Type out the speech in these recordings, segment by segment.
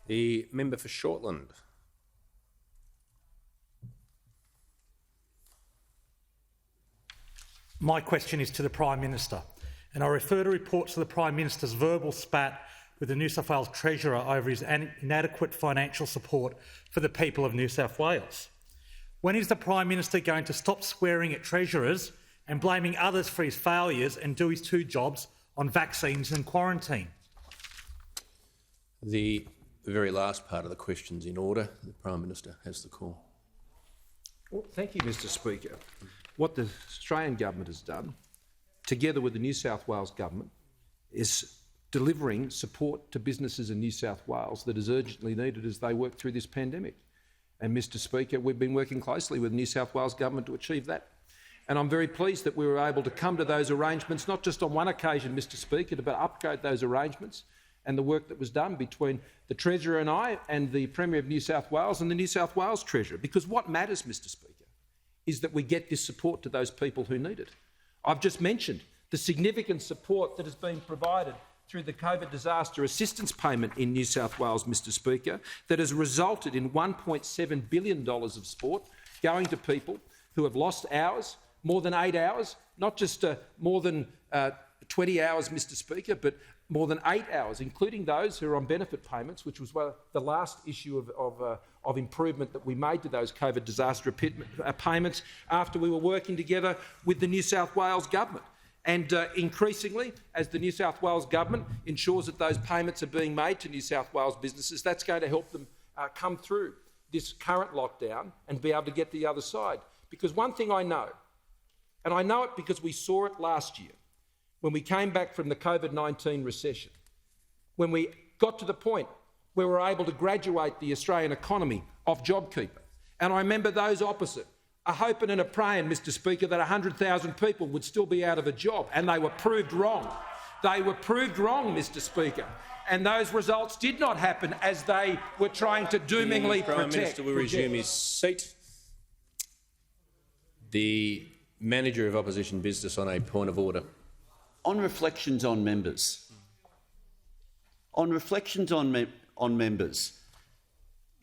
The member for Shortland. My question is to the Prime Minister, and I refer to reports of the Prime Minister's verbal spat with the New South Wales Treasurer over his inadequate financial support for the people of New South Wales. When is the Prime Minister going to stop swearing at Treasurers and blaming others for his failures and do his two jobs on vaccines and quarantine? The very last part of the question's in order. The Prime Minister has the call. Well, thank you, Mr Speaker. What the Australian government has done, together with the New South Wales government, is delivering support to businesses in New South Wales that is urgently needed as they work through this pandemic. And, Mr Speaker, we've been working closely with the New South Wales government to achieve that. And I'm very pleased that we were able to come to those arrangements, not just on one occasion, Mr Speaker, but upgrade those arrangements and the work that was done between the Treasurer and I and the Premier of New South Wales and the New South Wales Treasurer. Because what matters, Mr Speaker, is that we get this support to those people who need it. I've just mentioned the significant support that has been provided through the COVID disaster assistance payment in New South Wales, Mr Speaker, that has resulted in $1.7 billion of support going to people who have lost hours, more than 8 hours, not just more than 20 hours, Mr Speaker, but more than 8 hours, including those who are on benefit payments, which was the last issue of improvement that we made to those COVID disaster payments after we were working together with the New South Wales government. And increasingly, as the New South Wales government ensures that those payments are being made to New South Wales businesses, that's going to help them come through this current lockdown and be able to get to the other side. Because one thing I know, and I know it because we saw it last year, when we came back from the COVID-19 recession, when we got to the point where we were able to graduate the Australian economy off JobKeeper. And I remember those opposite, a hoping and a praying, Mr Speaker, that 100,000 people would still be out of a job, and they were proved wrong. They were proved wrong, Mr Speaker, and those results did not happen as they were trying to doomingly protect. The Prime Minister will resume his seat. The Manager of Opposition Business on a point of order. On reflections on members.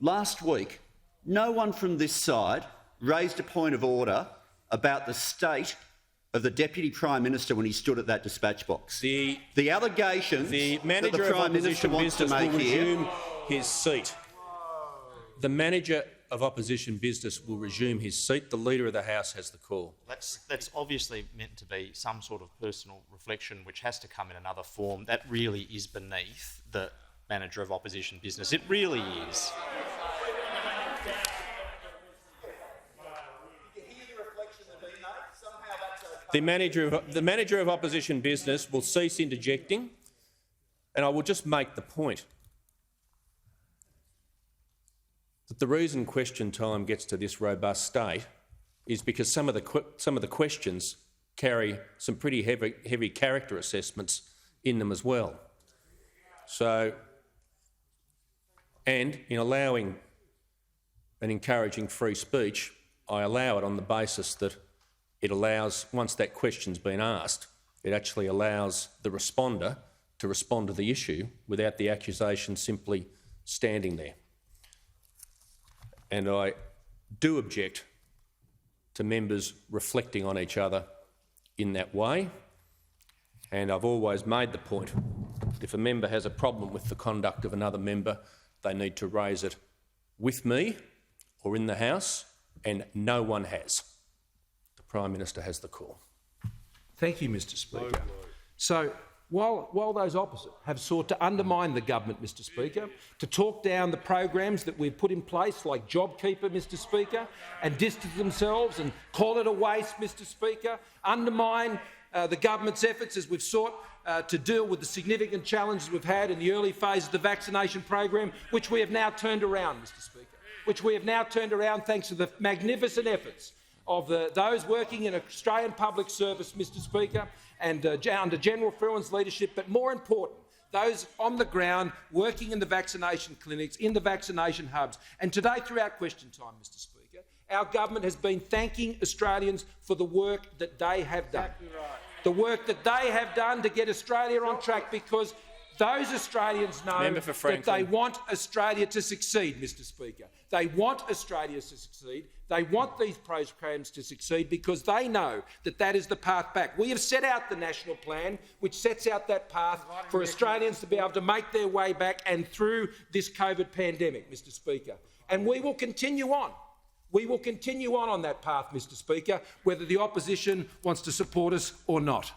Last week, no one from this side raised a point of order about the state of the Deputy Prime Minister when he stood at that dispatch box. The allegations the that the Prime Minister wants to make here... resume his seat. The Manager of Opposition Business will resume his seat. The Leader of the House has the call. That's obviously meant to be some sort of personal reflection which has to come in another form. That really is beneath the Manager of Opposition Business. It really is. The Manager of Opposition Business will cease interjecting, and I will just make the point that the reason question time gets to this robust state is because some of the questions carry some pretty heavy character assessments in them as well. So, and in allowing and encouraging free speech, I allow it on the basis that it allows, once that question's been asked, it actually allows the responder to respond to the issue without the accusation simply standing there. And I do object to members reflecting on each other in that way. And I've always made the point, if a member has a problem with the conduct of another member, they need to raise it with me or in the House, and no one has. The Prime Minister has the call. Thank you, Mr Speaker. So, while those opposite have sought to undermine the government, Mr Speaker, to talk down the programs that we've put in place, like JobKeeper, Mr Speaker, and distance themselves and call it a waste, Mr Speaker, undermine the government's efforts as we've sought to deal with the significant challenges we've had in the early phase of the vaccination program, which we have now turned around, Mr Speaker, which we have now turned around thanks to the magnificent efforts of those working in Australian public service, Mr Speaker, and under General Freeland's leadership, but more important, those on the ground working in the vaccination clinics, in the vaccination hubs. And today, throughout question time, Mr Speaker, our government has been thanking Australians for the work that they have done. Exactly right. The work that they have done to get Australia on track, because Those Australians know Member for that Franklin. they want Australia to succeed, Mr Speaker. They want Australia to succeed. They want these programs to succeed because they know that that is the path back. We have set out the national plan, which sets out that path for Australians to be able to make their way back and through this COVID pandemic, Mr Speaker. And we will continue on. We will continue on that path, Mr Speaker, whether the opposition wants to support us or not.